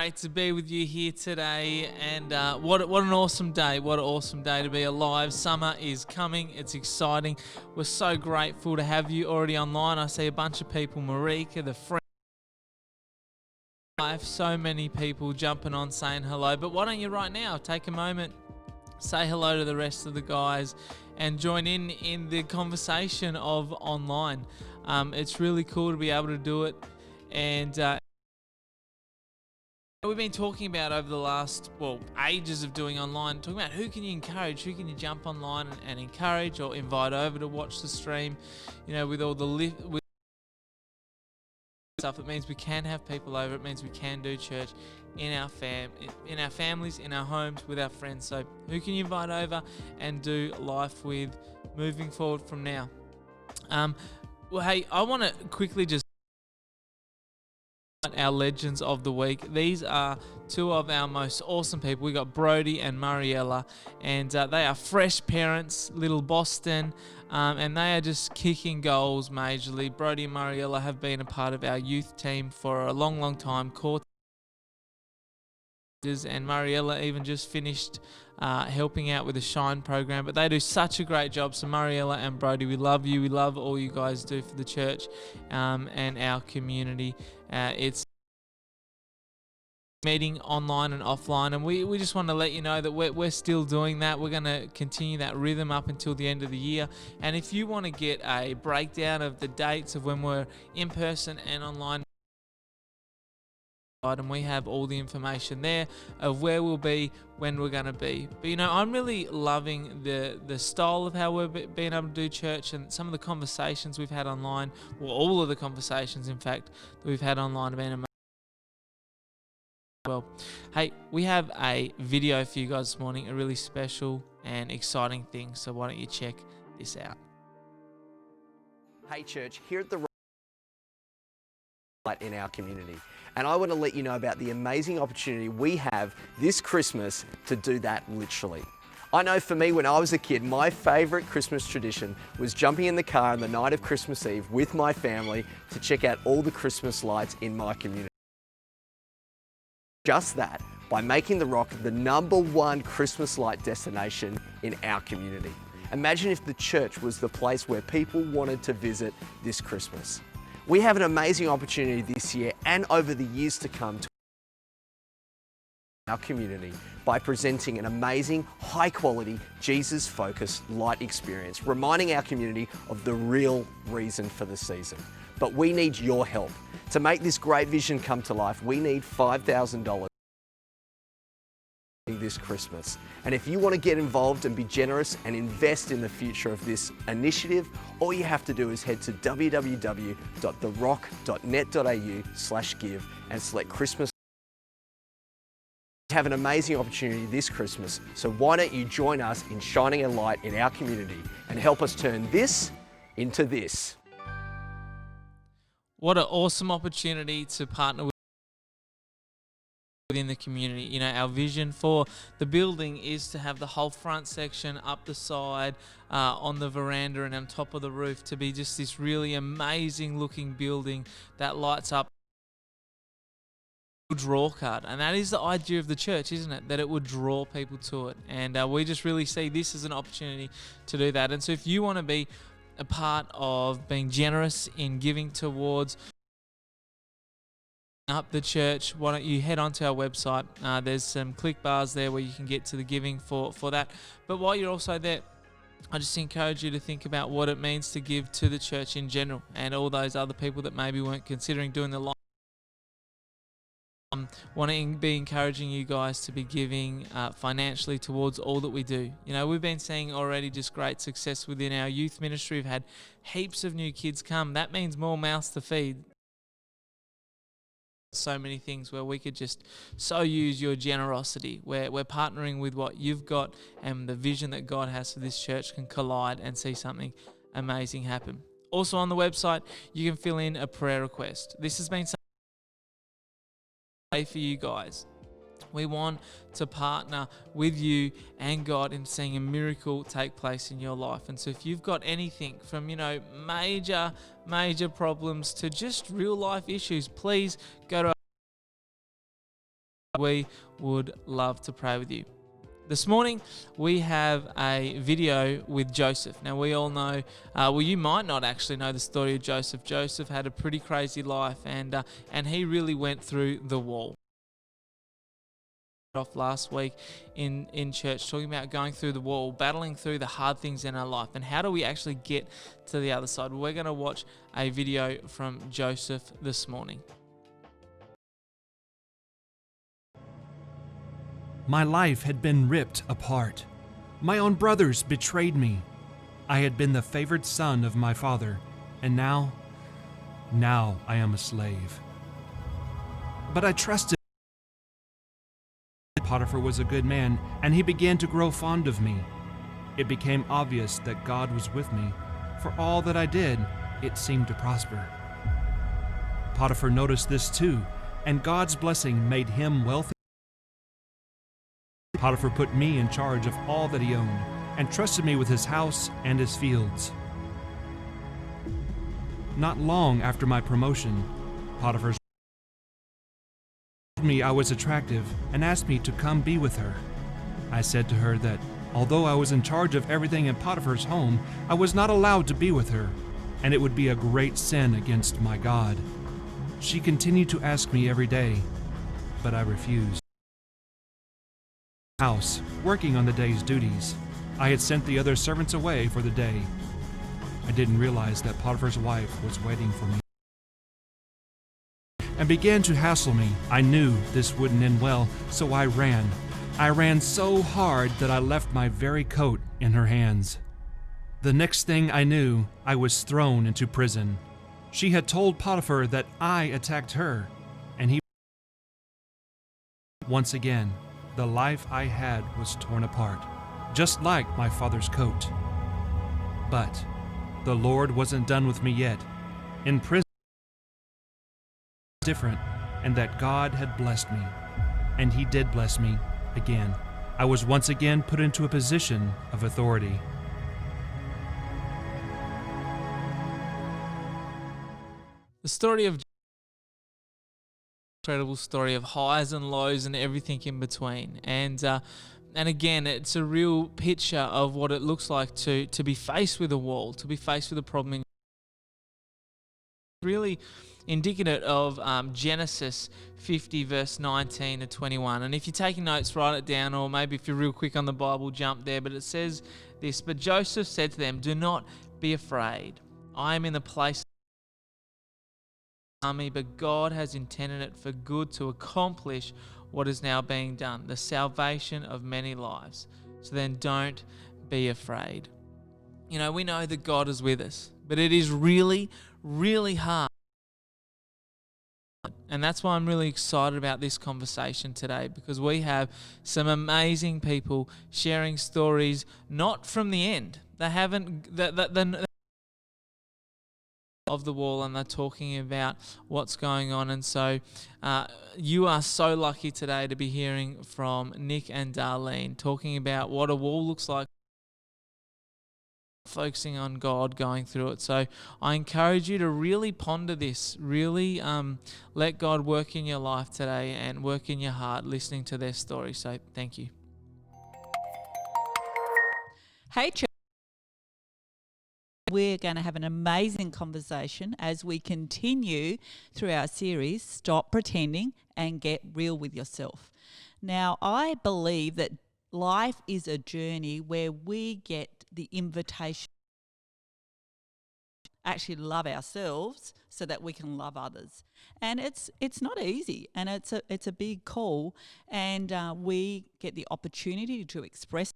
Great to be with you here today, and what an awesome day. What an awesome day to be alive. Summer is coming. It's exciting. We're so grateful to have you already online. I see a bunch of people, Marika, the friend, so many people jumping on saying hello. But why don't you right now take a moment, say hello to the rest of the guys, and join in the conversation of online. It's really cool to be able to do it, and we've been talking about over the last, ages of doing online, talking about who can you encourage, who can you jump online and encourage or invite over to watch the stream, with all the with stuff. It means we can have people over. It means we can do church in our families, in our homes, with our friends. So who can you invite over and do life with moving forward from now? Hey, I want to quickly just our legends of the week. These are two of our most awesome people. We got Brody and Mariella, and they are fresh parents, little Boston, and they are just kicking goals majorly. Brody and Mariella have been a part of our youth team for a long time. And Mariella even just finished helping out with the Shine program, but they do such a great job. So Mariella and Brody, we love you. We love all you guys do for the church and our community. It's meeting online and offline, and we just want to let you know that we're still doing that. We're going to continue that rhythm up until the end of the year. And if you want to get a breakdown of the dates of when we're in person and online, and we have all the information there of where we'll be, when we're going to be. But I'm really loving the style of how we've been able to do church, and some of the conversations we've had online, all of the conversations in fact that we've had online have been amazing. Well, hey, we have a video for you guys this morning, a really special and exciting thing, so why don't you check this out. Hey church, here at the Rock in our community, and I want to let you know about the amazing opportunity we have this Christmas to do that literally. I know for me, when I was a kid, my favourite Christmas tradition was jumping in the car on the night of Christmas Eve with my family to check out all the Christmas lights in my community. Just that, by making the Rock the #1 Christmas light destination in our community. Imagine if the church was the place where people wanted to visit this Christmas. We have an amazing opportunity this year and over the years to come to our community by presenting an amazing, high-quality, Jesus-focused light experience, reminding our community of the real reason for the season. But we need your help. To make this great vision come to life, we need $5,000 this Christmas. And if you want to get involved and be generous and invest in the future of this initiative, all you have to do is head to www.therock.net.au/give and select Christmas. We have an amazing opportunity this Christmas, so why don't you join us in shining a light in our community and help us turn this into this. What an awesome opportunity to partner within the community. Our vision for the building is to have the whole front section, up the side, on the veranda and on top of the roof, to be just this really amazing looking building that lights up. Draw card, and that is the idea of the church, isn't it? That it would draw people to it, and we just really see this as an opportunity to do that. And so if you want to be a part of being generous in giving towards up the church, why don't you head onto our website. There's some click bars there where you can get to the giving for that. But while you're also there, I just encourage you to think about what it means to give to the church in general, and all those other people that maybe weren't considering doing the live. Want to be encouraging you guys to be giving financially towards all that we do. We've been seeing already just great success within our youth ministry. We've had heaps of new kids come. That means more mouths to feed. So many things where we could just so use your generosity, where we're partnering with what you've got, and the vision that God has for this church can collide and see something amazing happen. Also on the website, you can fill in a prayer request. This has been for you guys. We want to partner with you and God in seeing a miracle take place in your life. And so if you've got anything from, major problems to just real life issues, please go to we would love to pray with you. This morning, we have a video with Joseph. Now, we all know, you might not actually know the story of Joseph. Joseph had a pretty crazy life, and he really went through the wall. Off last week in church, talking about going through the wall, battling through the hard things in our life, and how do we actually get to the other side. We're going to watch a video from Joseph this morning. My life had been ripped apart. My own brothers betrayed me. I had been the favored son of my father, and now I am a slave. But I trusted. Potiphar was a good man, and he began to grow fond of me. It became obvious that God was with me. For all that I did, it seemed to prosper. Potiphar noticed this too, and God's blessing made him wealthy. Potiphar put me in charge of all that he owned and trusted me with his house and his fields. Not long after my promotion, Potiphar told me I was attractive and asked me to come be with her. I said to her that although I was in charge of everything in Potiphar's home, I was not allowed to be with her, and it would be a great sin against my God. She continued to ask me every day, but I refused. House, working on the day's duties. I had sent the other servants away for the day. I didn't realize that Potiphar's wife was waiting for me and began to hassle me. I knew this wouldn't end well, so I ran. I ran so hard that I left my very coat in her hands. The next thing I knew, I was thrown into prison. She had told Potiphar that I attacked her, and he once again. The life I had was torn apart, just like my father's coat. But the Lord wasn't done with me yet. In prison, different, and that God had blessed me. And He did bless me again. I was once again put into a position of authority. The story of incredible story of highs and lows and everything in between, and again, it's a real picture of what it looks like to be faced with a wall, to be faced with a problem. Really indicative of Genesis 50 verse 19 to 21. And if you're taking notes, write it down, or maybe if you're real quick on the Bible, jump there. But it says this: "But Joseph said to them, 'Do not be afraid. I am in the place army, but God has intended it for good to accomplish what is now being done, the salvation of many lives. So then don't be afraid.'" You know, we know that God is with us, but it is really, really hard. And that's why I'm really excited about this conversation today, because we have some amazing people sharing stories, not from the end. They haven't, of the wall, and they're talking about what's going on. And so you are so lucky today to be hearing from Nick and Darlene talking about what a wall looks like, focusing on God, going through it. So I encourage you to really ponder this, really let God work in your life today and work in your heart listening to their story. So thank you. Hey, church. We're going to have an amazing conversation as we continue through our series, Stop Pretending and Get Real with Yourself. Now, I believe that life is a journey where we get the invitation to actually love ourselves so that we can love others. And it's not easy, and it's a big call, and we get the opportunity to express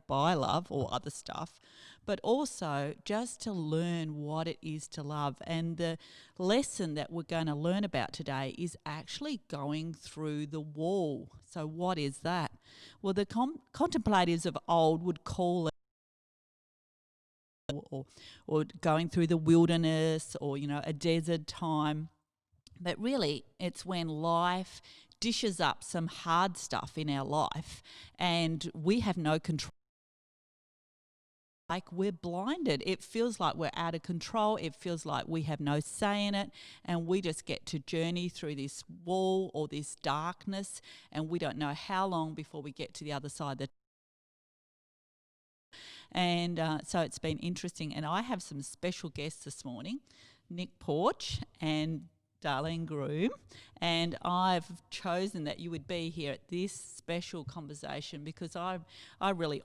by love or other stuff, but also just to learn what it is to love. And the lesson that we're going to learn about today is actually going through the wall. So what is that? Well, the contemplatives of old would call it or going through the wilderness, or a desert time. But really, it's when life dishes up some hard stuff in our life and we have no control like we're blinded. It feels like we're out of control. It feels like we have no say in it, and we just get to journey through this wall or this darkness, and we don't know how long before we get to the other side. And so it's been interesting. And I have some special guests this morning, Nick Porch and Darlene Groom, and I've chosen that you would be here at this special conversation because I really,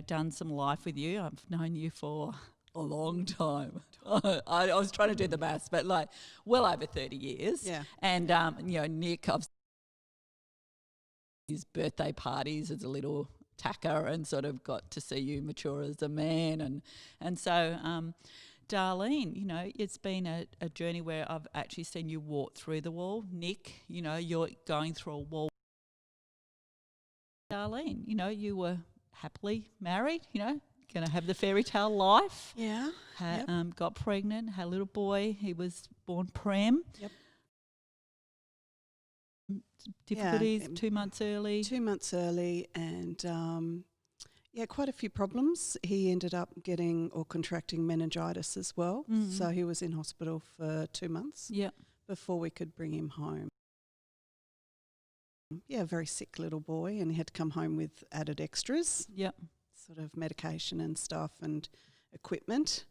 done some life with you. I've known you for a long time. I was trying to do the maths, but like well over 30 years. Yeah. And, Nick, I've his birthday parties as a little tacker and sort of got to see you mature as a man. And so, Darlene, it's been a journey where I've actually seen you walk through the wall. Nick, you're going through a wall. Darlene, you were happily married, going to have the fairy tale life. Yeah. Got pregnant, had a little boy. He was born prem. Yep. Difficulties, 2 months early. 2 months early, and quite a few problems. He ended up getting or contracting meningitis as well. Mm-hmm. So he was in hospital for 2 months before we could bring him home. Yeah, very sick little boy, and he had to come home with added extras. Yep. Sort of medication and stuff and equipment.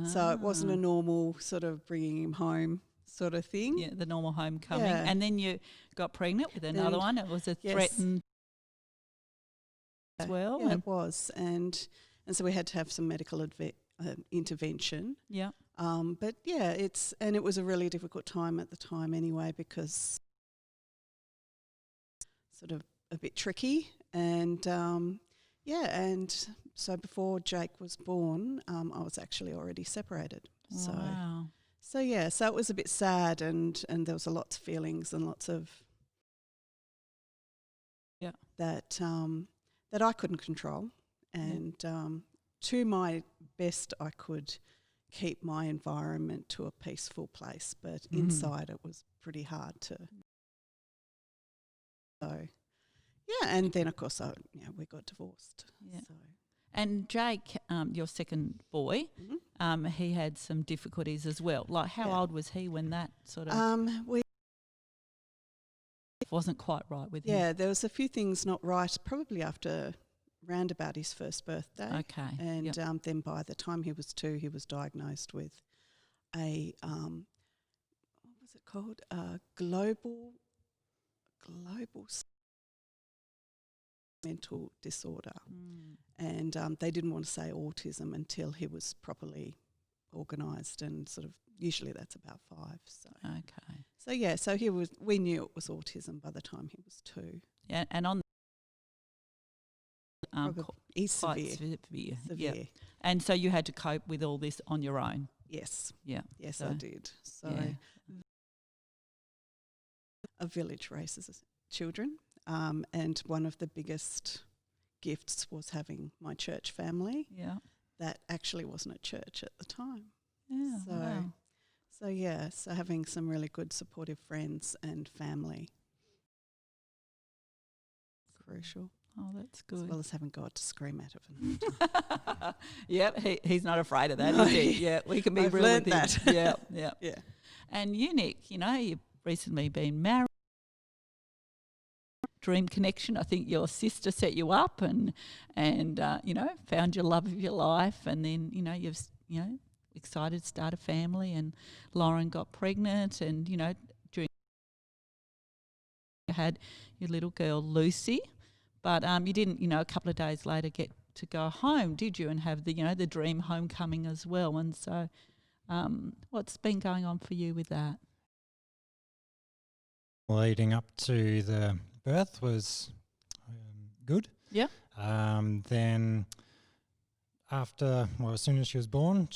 So it wasn't a normal sort of bringing him home sort of thing. Yeah, the normal homecoming. Yeah. And then you got pregnant with another one. It was a threatened as well. Yeah, it was. And so we had to have some medical intervention. Yeah. But yeah, it was a really difficult time at the time anyway, because sort of a bit tricky. And and so before Jake was born, I was actually already separated. Wow. So it was a bit sad, and there was lots of feelings and lots of that I couldn't control, and to my best I could keep my environment to a peaceful place, but inside it was pretty hard to. So and then of course we got divorced. Yeah. So. And Jake, your second boy, he had some difficulties as well. Like, how old was he when that sort of wasn't quite right with him? Yeah, there was a few things not right, probably after round about his first birthday. Okay. And then by the time he was 2, he was diagnosed with a what was it called? Global mental disorder. And they didn't want to say autism until he was properly organised, and sort of usually that's about 5. So okay. So we knew it was autism by the time he was 2. Yeah, and on he's quite severe. Yeah. And so you had to cope with all this on your own. Yes. Yeah. Yes, So, I did. So a village raises children, and one of the biggest gifts was having my church family. Yeah. That actually wasn't at church at the time. Yeah. So, wow. so having some really good supportive friends and family, crucial. Oh, that's As good. well as having God to scream at him. Yep, he's not afraid of that, No. is he? Yeah, we can be I've real learnt with him. that. Yeah, yeah. Yeah. And you, Nick, you've recently been married. Dream connection. I think your sister set you up and found your love of your life, and then you've excited to start a family, and Lauren got pregnant, and during you had your little girl Lucy, but you didn't a couple of days later get to go home, did you, and have the the dream homecoming as well. And so what's been going on for you with that? Leading up to the birth was good. Yeah. Then after, as soon as she was born,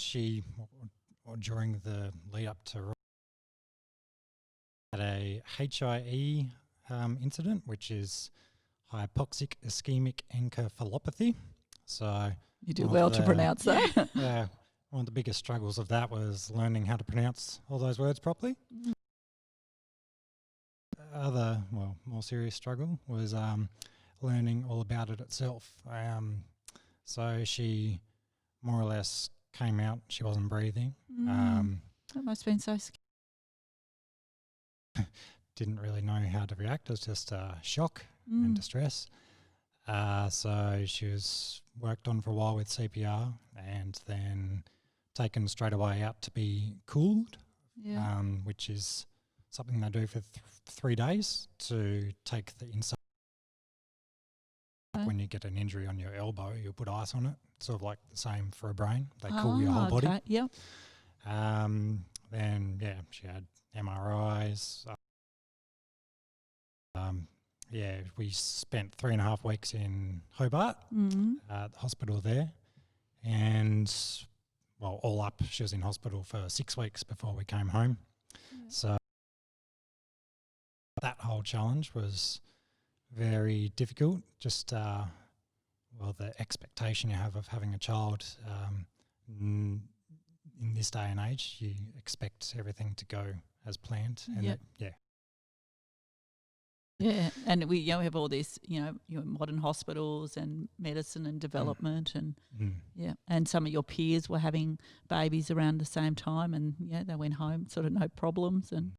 during the lead up to had a HIE incident, which is hypoxic ischemic encephalopathy. So You do well to pronounce that. yeah, one of the biggest struggles of that was learning how to pronounce all those words properly. Other, more serious struggle was learning all about it itself. So she more or less came out. She wasn't breathing. That must have been so scary. Didn't really know how to react. It was just shock and distress. So she was worked on for a while with CPR and then taken straight away out to be cooled, Yeah. which is something they do for 3 days to take the inside. Okay. When you get an injury on your elbow, you'll put ice on it. Sort of like the same for a brain. They cool your whole body. Okay. Yep. Then, yeah, she had MRIs. We spent 3.5 weeks in Hobart, the hospital there. And, well, all up, she was in hospital for 6 weeks before we came home. Yeah. So that whole challenge was very difficult. Just, the expectation you have of having a child in this day and age, you expect everything to go as planned. And Yep. yeah. Yeah, and we have all this, modern hospitals and medicine and development and and some of your peers were having babies around the same time and they went home sort of no problems and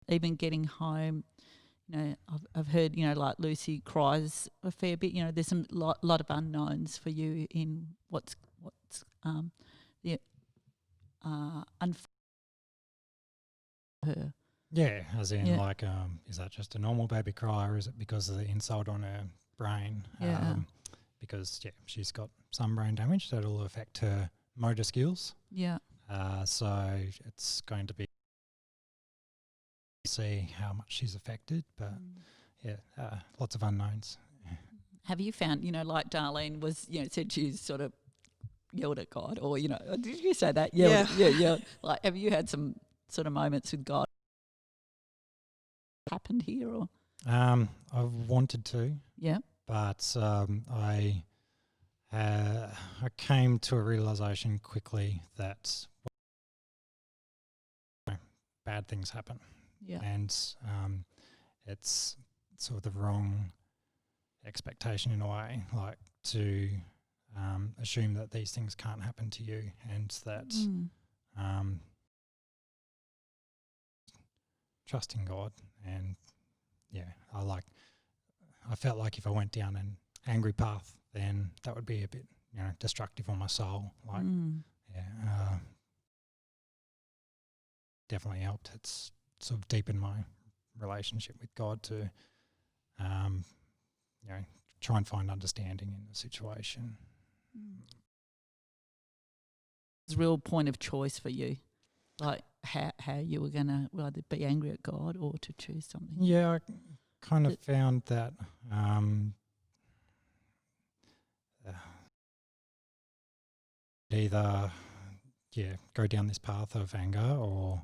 even getting home, I've heard, like Lucy cries a fair bit, there's some lot of unknowns for you in what's her. Yeah, as in is that just a normal baby cry or is it because of the insult on her brain? Yeah. Because, she's got some brain damage that'll affect her motor skills. Yeah. So it's going to be see how much she's affected, but lots of unknowns. Have you found, like Darlene was, said she sort of yelled at God or, did you say that? Yeah. Yeah. Like, have you had some sort of moments with God happened here or? I've wanted to. Yeah. But I came to a realization quickly that bad things happen. Yeah. And it's sort of the wrong expectation in a way, like to assume that these things can't happen to you and that trusting God. And I felt like if I went down an angry path, then that would be a bit, destructive on my soul. Like, definitely helped. It's sort of deepened my relationship with God to, try and find understanding in the situation. It's a real point of choice for you, like how you were going to either be angry at God or to choose something. Yeah, I kind of found that either go down this path of anger or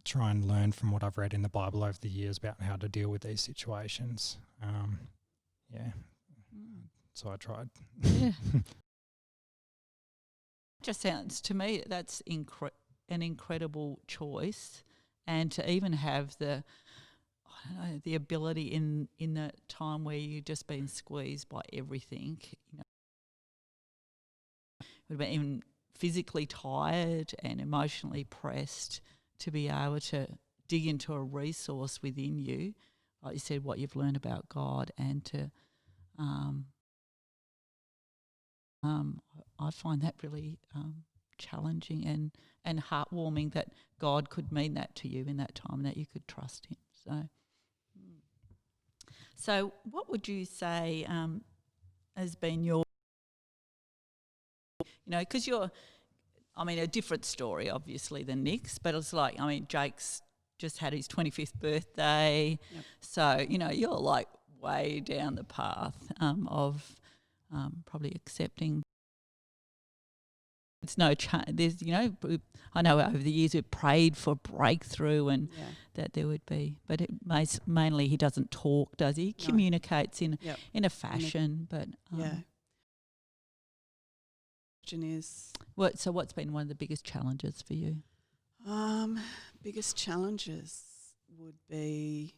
try and learn from what I've read in the Bible over the years about how to deal with these situations. So I tried. Yeah. Just sounds to me that's an incredible choice, and to even have the ability in that time where you've just been squeezed by everything, would have been even physically tired and emotionally pressed, to be able to dig into a resource within you, like you said, what you've learned about God, and to I find that really challenging and heartwarming that God could mean that to you in that time and that you could trust Him. So what would you say has been your, because you're, a different story obviously than Nick's, but it's like, Jake's just had his 25th birthday. Yep. So, you're like way down the path of probably accepting. It's no there's, I know over the years we've prayed for breakthrough and that there would be, but mainly he doesn't talk, does he? No. Communicates in a fashion, but Question is, so what's been one of the biggest challenges for you? biggest challenges would be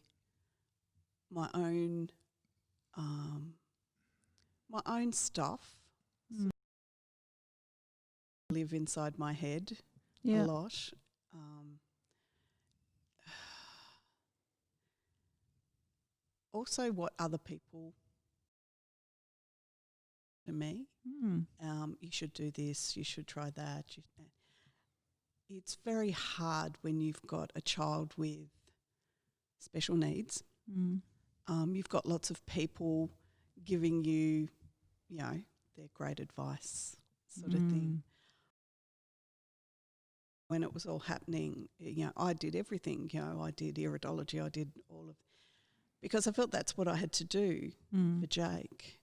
my own my own stuff Mm. live inside my head Yeah. a lot. Also, what other people to me. Mm. You should do this. You should try that. It's very hard when you've got a child with special needs. Mm. You've got lots of people giving you, their great advice sort of thing. When it was all happening, I did everything. I did iridology. I did all of, because I felt that's what I had to do for Jake.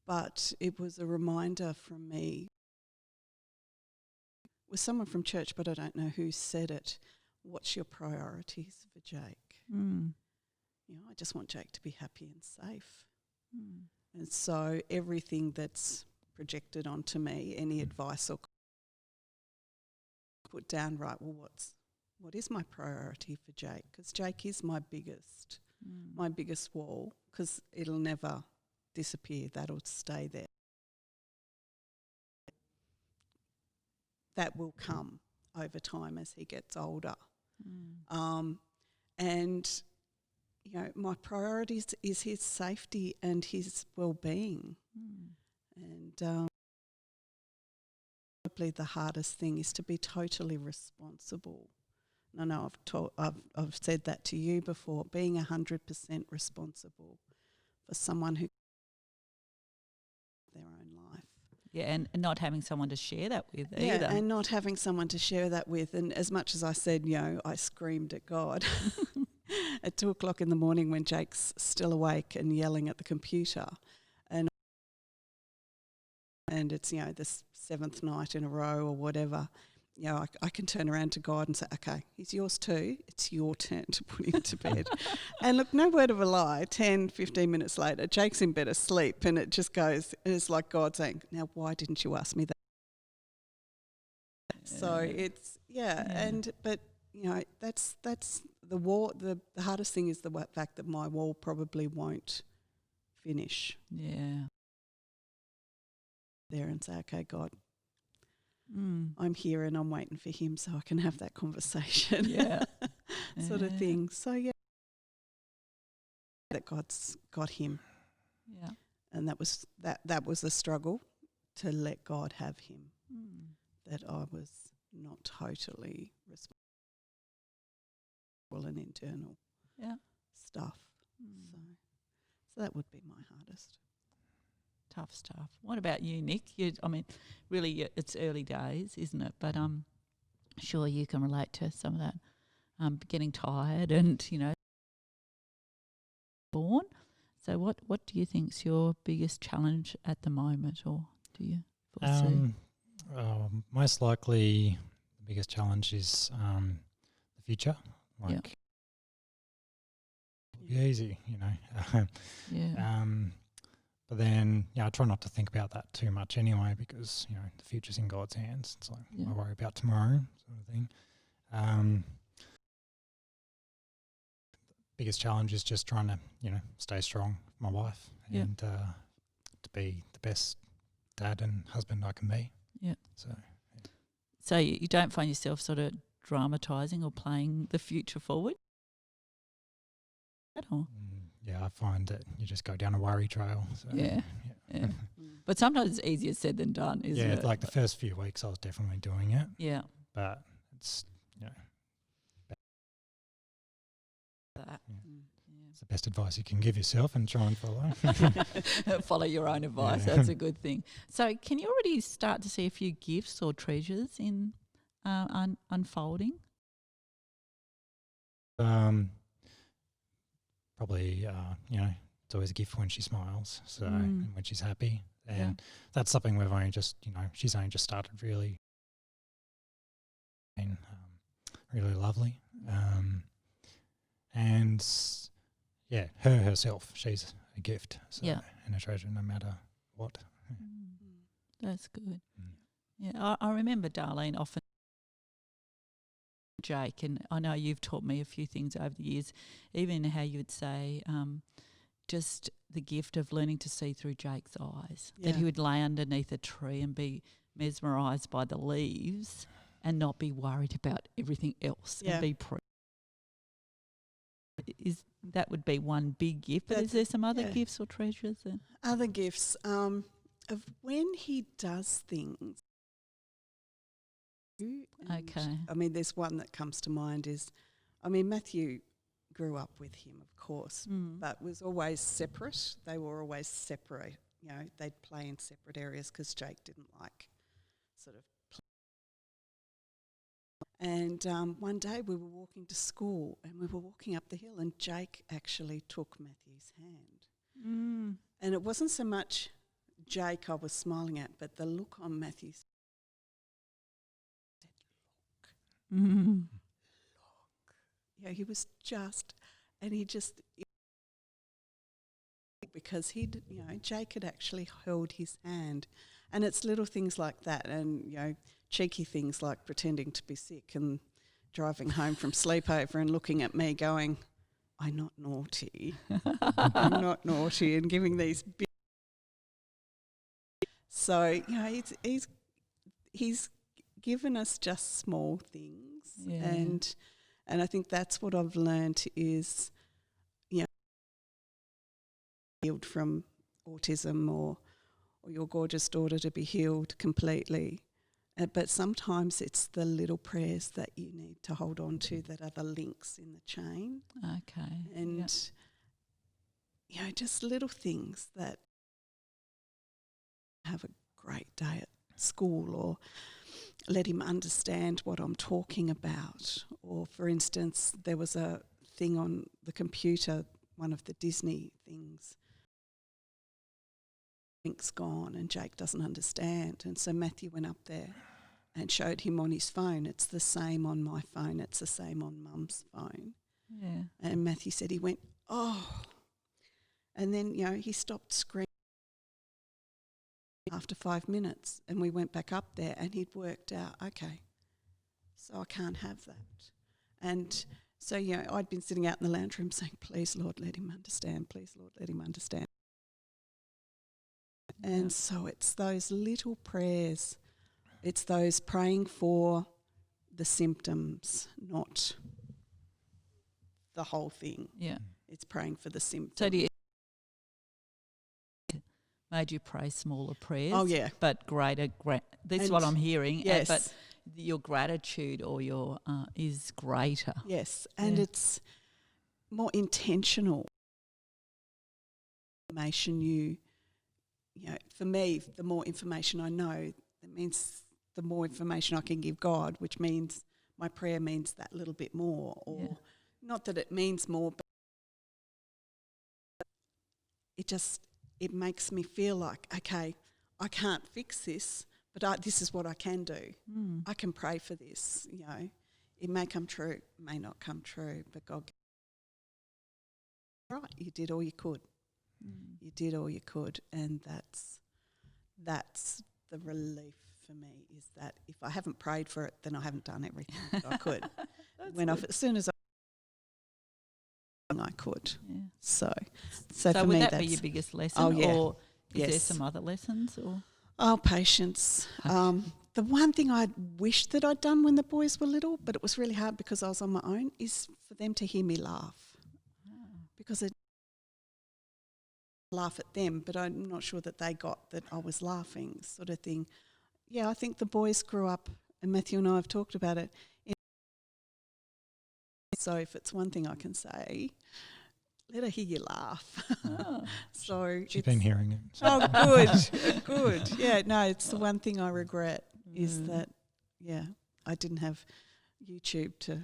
But it was a reminder from me. It was someone from church, but I don't know who said it. What's your priorities for Jake? Mm. I just want Jake to be happy and safe. Mm. And so everything that's projected onto me, any advice or put down, right, well, what is my priority for Jake? Because Jake is my biggest wall, because it'll never disappear. That'll stay there. That will come over time as he gets older. And my priorities is his safety and his well-being. And probably the hardest thing is to be totally responsible. And I know I've said that to you before, being 100% responsible for someone who their own life. Yeah, and not having someone to share that with either. Yeah, and not having someone to share that with. And as much as I said, I screamed at God at 2:00 in the morning when Jake's still awake and yelling at the computer. And it's, the 7th night in a row or whatever. I can turn around to God and say, okay, he's yours too. It's your turn to put him to bed. And look, no word of a lie, 10, 15 minutes later, Jake's in bed asleep, and it just goes, it's like God saying, now why didn't you ask me that? So it's, but that's the wall. The hardest thing is the fact that my wall probably won't finish. Yeah. There and say, okay, God, I'm here and I'm waiting for him so I can have that conversation. Yeah. Sort of thing. So, that God's got him. Yeah. And that was a struggle to let God have him. That I was not totally responsible and internal stuff. So that would be my hardest. Tough stuff. What about you, Nick? Really, it's early days, isn't it? But sure you can relate to some of that. Getting tired and born. So what do you think's your biggest challenge at the moment, or do you foresee? Most likely, the biggest challenge is the future. It'll be easy, But then, I try not to think about that too much anyway, because, the future's in God's hands. It's like, I worry about tomorrow sort of thing. Biggest challenge is just trying to, stay strong with my wife and to be the best dad and husband I can be. Yeah. So you don't find yourself sort of dramatising or playing the future forward at all? I find that you just go down a worry trail. So, yeah. But sometimes it's easier said than done, isn't it? Yeah, like the first few weeks I was definitely doing it. Yeah. But it's, it's the best advice you can give yourself and try and follow. Follow your own advice. Yeah. That's a good thing. So can you already start to see a few gifts or treasures in unfolding? Probably, it's always a gift when she smiles, so and when she's happy. And that's something we've only just, she's only just started really being really lovely. And, her herself, she's a gift. So, and a treasure no matter what. That's good. Yeah, I remember Darlene often, Jake, and I know you've taught me a few things over the years, even how you would say, just the gift of learning to see through Jake's eyes. Yeah. That he would lay underneath a tree and be mesmerised by the leaves and not be worried about everything else Yeah. and be that would be one big gift. But That's- is there some other yeah. gifts or treasures? Other gifts of when he does things. And, Okay. I mean, there's one that comes to mind is, I mean, Matthew grew up with him, of course, but was always separate. They were always separate. You know, they'd play in separate areas because Jake didn't like sort of. And one day we were walking to school and we were walking up the hill and Jake actually took Matthew's hand. And it wasn't so much Jake I was smiling at, but the look on Matthew's yeah, he was just, and he just, because he'd, you know, Jake had actually held his hand. And it's little things like that and, you know, cheeky things like pretending to be sick and driving home from sleepover and looking at me going, I'm not naughty. I'm not naughty, and giving these big. So, you know, he's given us just small things. Yeah. And I think that's what I've learned is, you know, healed from autism or your gorgeous daughter to be healed completely. But sometimes it's the little prayers that you need to hold on to that are the links in the chain. Okay. And, you know, just little things that have a great day at school or let him understand what I'm talking about. Or, for instance, there was a thing on the computer, one of the Disney things. Link's gone and Jake doesn't understand. And so Matthew went up there and showed him on his phone. It's the same on my phone. It's the same on Mum's phone. Yeah. And Matthew said he went, oh. And then, you know, he stopped screaming after 5 minutes. And we went back up there and he'd worked out, okay, so I can't have that. And so, you know, I'd been sitting out in the lounge room saying, please, Lord, let him understand. Please, Lord, let him understand. And so it's those little prayers. It's those praying for the symptoms, not the whole thing. Yeah. It's praying for the symptoms. So do you made you pray smaller prayers? Oh, yeah. But greater. This is what I'm hearing. Yes. But your gratitude or your is greater. Yes, and Yeah. it's more intentional. Information you know, for me, the more information I know, that means the more information I can give God, which means my prayer means that little bit more. Or not that it means more, but it makes me feel like, okay, I can't fix this, but this is what I can do. I can pray for this, you know. It may come true, may not come true, but God, right, you did all you could. You did all you could, and that's the relief for me, is that if I haven't prayed for it, then I haven't done everything that I could. As soon as I could. Yeah. So So for would me, that that's be your biggest lesson? Oh, yeah. Or is there Yes. some other lessons? Or patience. The one thing I wished that I'd done when the boys were little, but it was really hard because I was on my own, is for them to hear me laugh. Because I laugh at them, but I'm not sure that they got that I was laughing, sort of thing. Yeah, I think the boys grew up, and Matthew and I have talked about it. So if it's one thing I can say, let her hear you laugh. So She's been hearing it. Oh, good, good. Yeah, no, it's the one thing I regret is that, yeah, I didn't have YouTube to.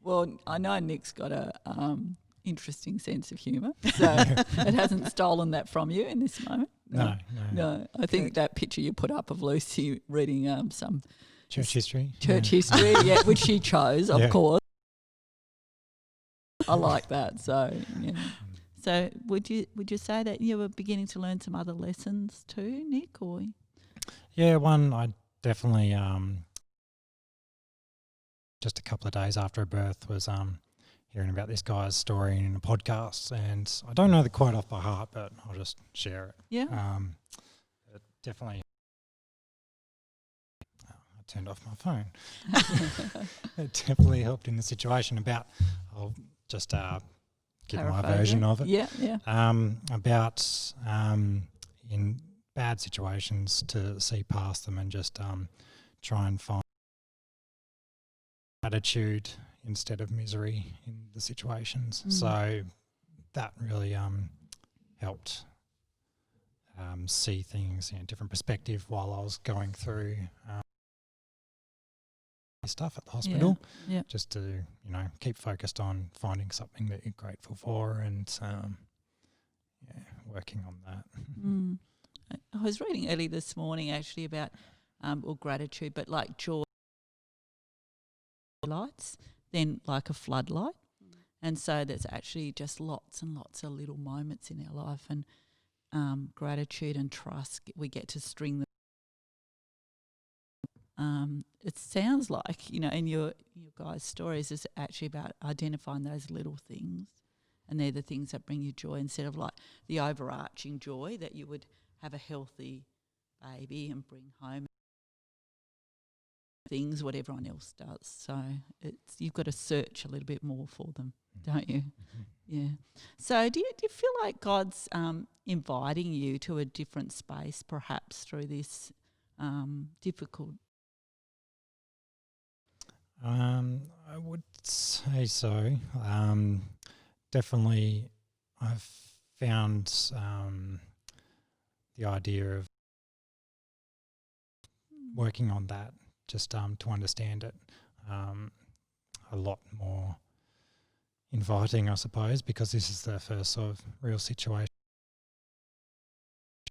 Well, I know Nick's got a interesting sense of humour, so it hasn't stolen that from you in this moment. No. No, I think that picture you put up of Lucy reading some Church history. church history, which she chose, of Yeah. course. I like that. So, yeah. So, would you say that you were beginning to learn some other lessons too, Nick? Or Yeah, one I definitely just a couple of days after her birth was hearing about this guy's story in a podcast, and I don't know the quote off by heart, but I'll just share it. Yeah. It definitely. I turned off my phone. It definitely helped in the situation. I'll just give my Paraphrase version it. of it. Yeah, yeah. About in bad situations to see past them and just try and find attitude instead of misery in the situations. So that really helped see things in a different perspective while I was going through stuff at the hospital. Yeah. Just to keep focused on finding something that you're grateful for and working on that. Mm. I was reading early this morning actually about gratitude, but like joy lights, then like a floodlight. And so there's actually just lots and lots of little moments in our life, and gratitude and trust, we get to string them. It sounds like, in your guys' stories, it's actually about identifying those little things, and they're the things that bring you joy, instead of like the overarching joy that you would have a healthy baby and bring home things what everyone else does. So you've got to search a little bit more for them, don't you? Yeah. So do you feel like God's inviting you to a different space, perhaps through this difficult? I would say so. Definitely, I've found the idea of working on that, just to understand it a lot more inviting, I suppose, because this is the first sort of real situation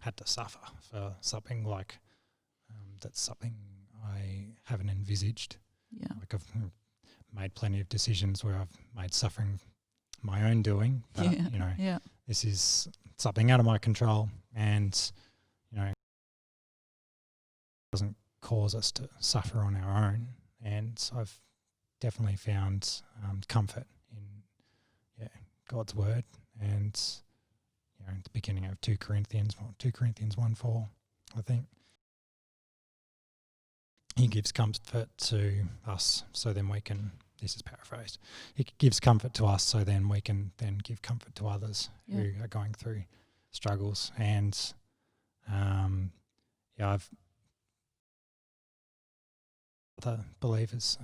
I had to suffer for something like that's something I haven't envisaged. Yeah. Like I've made plenty of decisions where I've made suffering my own doing, but this is something out of my control, and doesn't cause us to suffer on our own. And so I've definitely found comfort in God's word, and at the beginning of 2 Corinthians 1:4, I think. He gives comfort to us, so then we can, this is paraphrased, he gives comfort to us so then we can then give comfort to others who are going through struggles. And I've other believers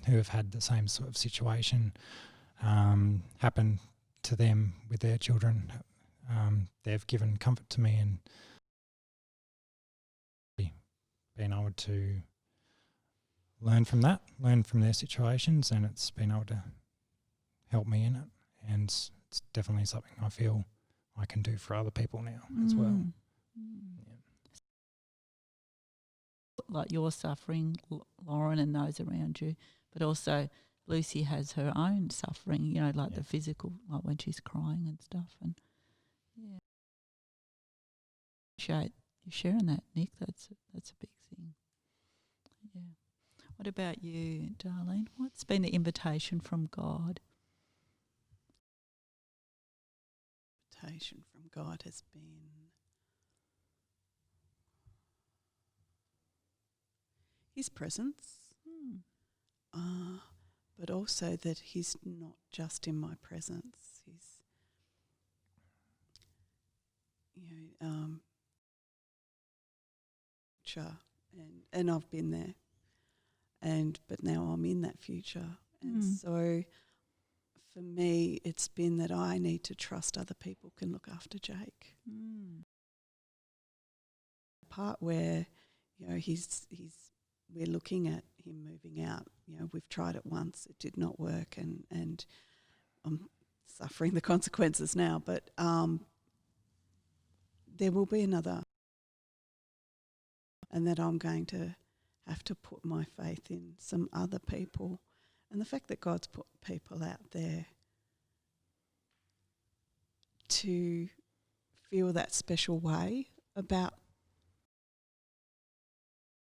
who have had the same sort of situation happen to them with their children. They've given comfort to me, and being able to learn from their situations, and it's been able to help me in it. And it's definitely something I feel I can do for other people now as well. Yeah. Like you're suffering, Lauren, and those around you, but also Lucy has her own suffering, the physical, like when she's crying and stuff. And appreciate you sharing that, Nick. That's a big thing. Yeah. What about you, Darlene? What's been the invitation from God? Invitation from God has been His presence, but also that He's not just in my presence. He's, future, and I've been there. But now I'm in that future. And so for me, it's been that I need to trust other people can look after Jake. The part where, we're looking at him moving out. We've tried it once, it did not work, and I'm suffering the consequences now. But there will be another, and that I'm going to have to put my faith in some other people. And the fact that God's put people out there to feel that special way about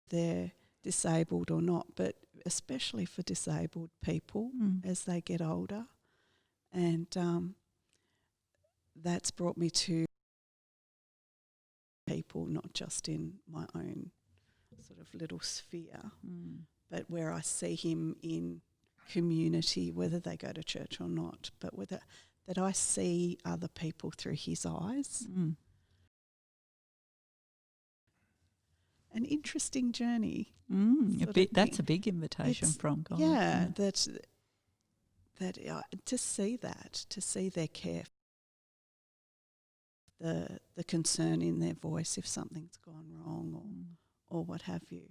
they're disabled or not, but especially for disabled people as they get older, And that's brought me to people, not just in my own sort of little sphere, but where I see him in community, whether they go to church or not, but whether that I see other people through his eyes. An interesting journey. That's a big invitation from God. Yeah, to see their care, the concern in their voice if something's gone wrong or what have you.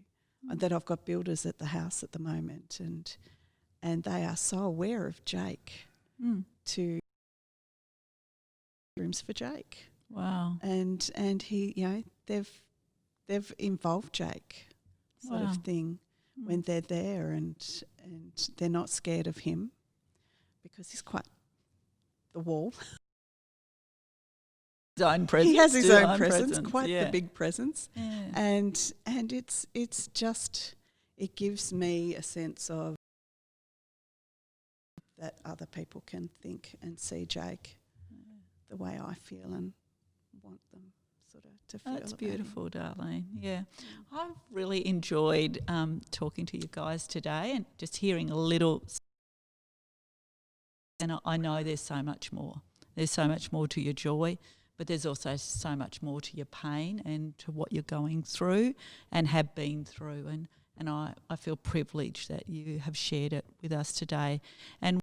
That I've got builders at the house at the moment, and they are so aware of Jake to rooms for Jake. Wow. And he, they've involved Jake sort of thing when they're there, and they're not scared of him because he's quite the wall. His own presence. He has his own presence, quite yeah. the big presence. Yeah. And it's just, it gives me a sense of that other people can think and see Jake the way I feel and want them sort of to feel. That's about him. beautiful, Darlene. Yeah. I've really enjoyed talking to you guys today and just hearing a little. And I know there's so much more. There's so much more to your joy, but there's also so much more to your pain and to what you're going through and have been through. And I feel privileged that you have shared it with us today. And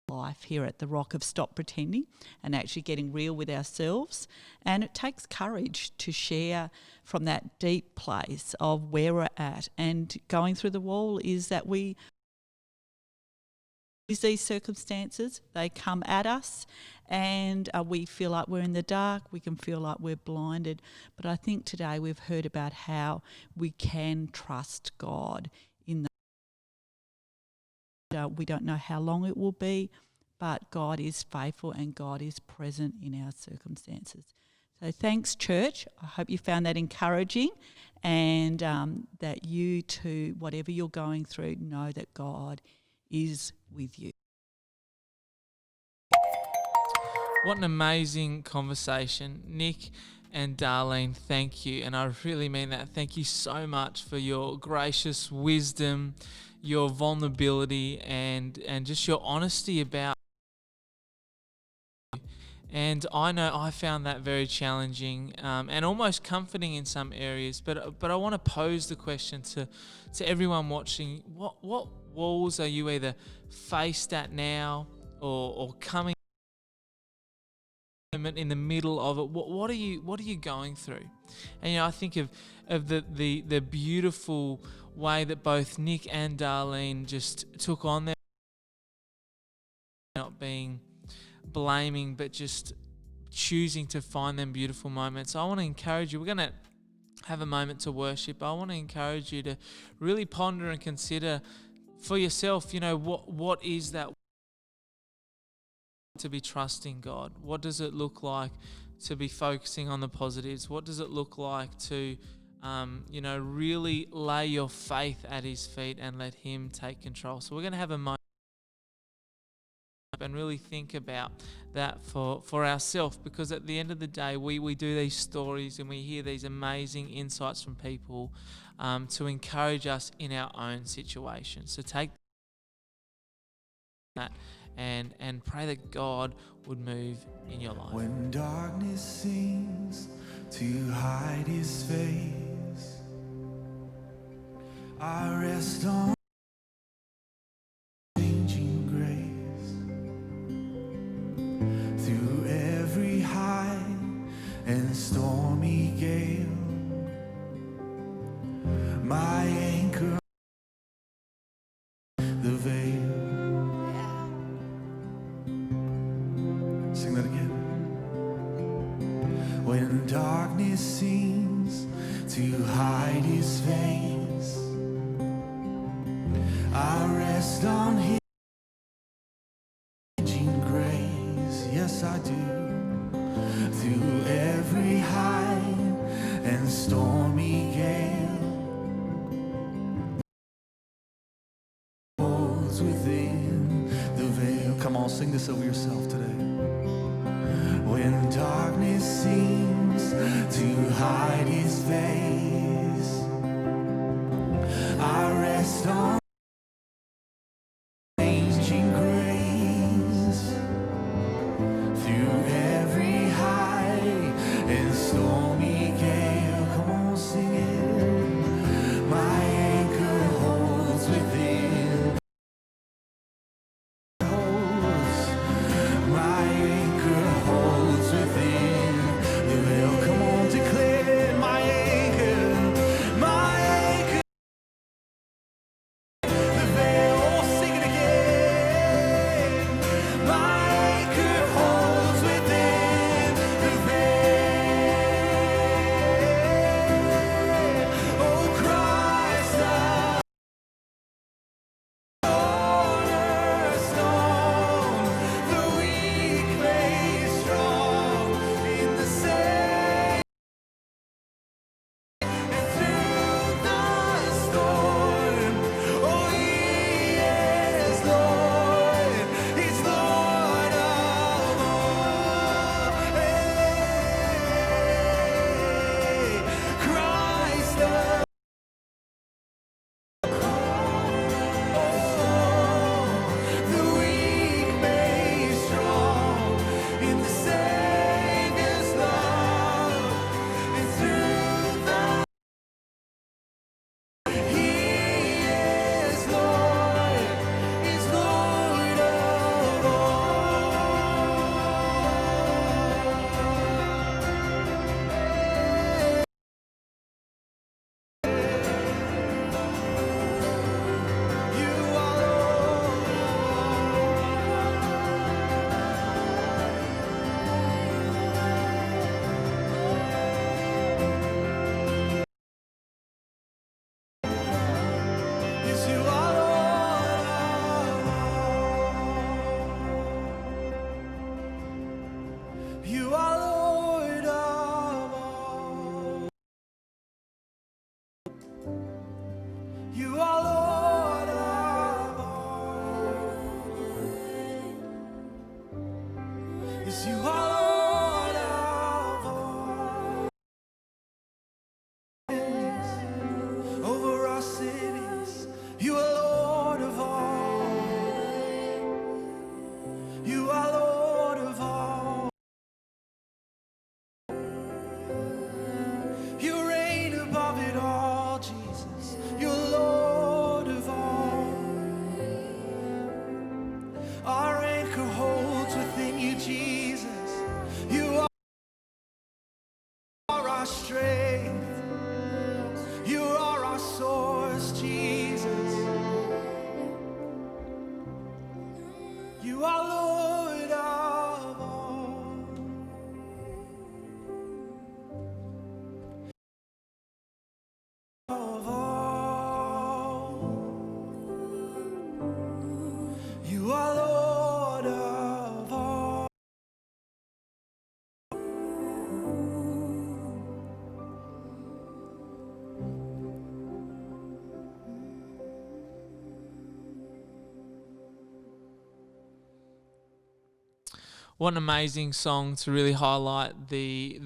life here at the Rock of Stop Pretending and actually getting real with ourselves. And it takes courage to share from that deep place of where we're at. And going through the wall is that we use these circumstances, they come at us, and we feel like we're in the dark, we can feel like we're blinded. But I think today we've heard about how we can trust God in the we don't know how long it will be, but God is faithful and God is present in our circumstances. So thanks, church. I hope you found that encouraging, and that you too, whatever you're going through, know that God is with you. What an amazing conversation. Nick and Darlene, thank you. And I really mean that. Thank you so much for your gracious wisdom, your vulnerability, and just your honesty about. And I know I found that very challenging and almost comforting in some areas. But I want to pose the question to everyone watching: what walls are you either faced at now or coming in the middle of it? What are you going through? And I think of the beautiful way that both Nick and Darlene just took on their, not being blaming, but just choosing to find them beautiful moments. I want to encourage you. We're going to have a moment to worship. I want to encourage you to really ponder and consider for yourself, what is that to be trusting God? What does it look like to be focusing on the positives? What does it look like to really lay your faith at His feet and let Him take control? So we're going to have a moment and really think about that for ourselves, because at the end of the day, we do these stories and we hear these amazing insights from people to encourage us in our own situation. So take that and pray that God would move in your life. When darkness seems to hide His face, I rest on changing grace. Through every high and stormy gale, my anchor, the veil. Sing that again. When darkness seems to hide His face, I rest on His changing grace. Yes, I do. Through every high and stormy gale, holds within the veil. Come on, sing this over yourself today. When darkness seems to hide his face, I rest on changing grace. Through every high and stormy gale, come on, sing it. My anchor holds within. My anchor holds within the veil. Come on, declare my anchor, my anchor. The veil, oh, sing it again. My anchor holds within the veil. Oh, Christ, cornerstone, the weak made strong in the same. And through the storm, oh, He is Lord. He's Lord of all. Hey, Christ the weak made strong in the Savior's love, and through the He is Lord, He's Lord of all. You are yes, you are Lord of all. You are Lord of all. You are Lord of all. Yes, you are Lord of all. Over our cities, you are Lord of all. You are Lord of all. You reign above it all, Jesus. You're Lord of all. Our anchor holds within you, Jesus. You are our strength. You are our source, Jesus. You are Lord of all. Of all. You are Lord of all. What an amazing song to really highlight the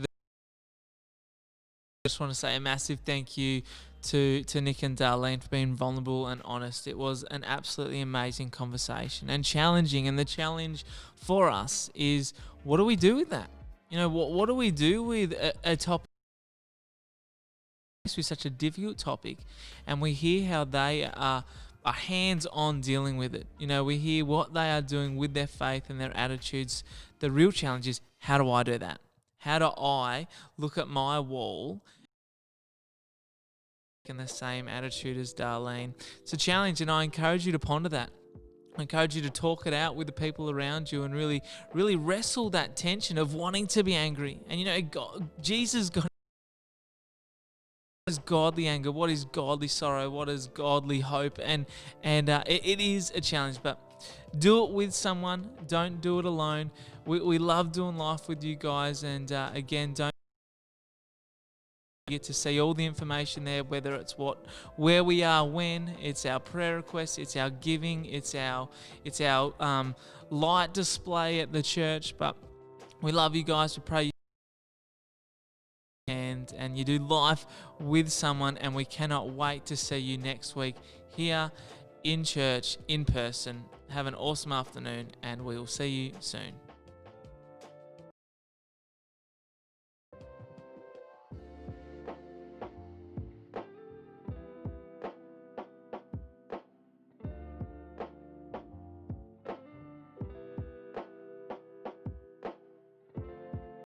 I just want to say a massive thank you to Nick and Darlene for being vulnerable and honest. It was an absolutely amazing conversation and challenging. And the challenge for us is, what do we do with that? You know, what do we do with a topic with such a difficult topic, and we hear how they are hands-on dealing with it. You know, we hear what they are doing with their faith and their attitudes. The real challenge is, how do I do that? How do I look at my wall in the same attitude as Darlene? It's a challenge, and I encourage you to ponder that. I encourage you to talk it out with the people around you and really wrestle that tension of wanting to be angry. And you know, Jesus got what is godly anger, what is godly sorrow, what is godly hope, and it is a challenge, but do it with someone. Don't do it alone. We love doing life with you guys, and again, don't You get to see all the information there, whether it's where we are, when, it's our prayer requests, it's our giving, it's our light display at the church. But we love you guys. We pray and you do life with someone, and we cannot wait to see you next week here in church, in person. Have an awesome afternoon, and we will see you soon.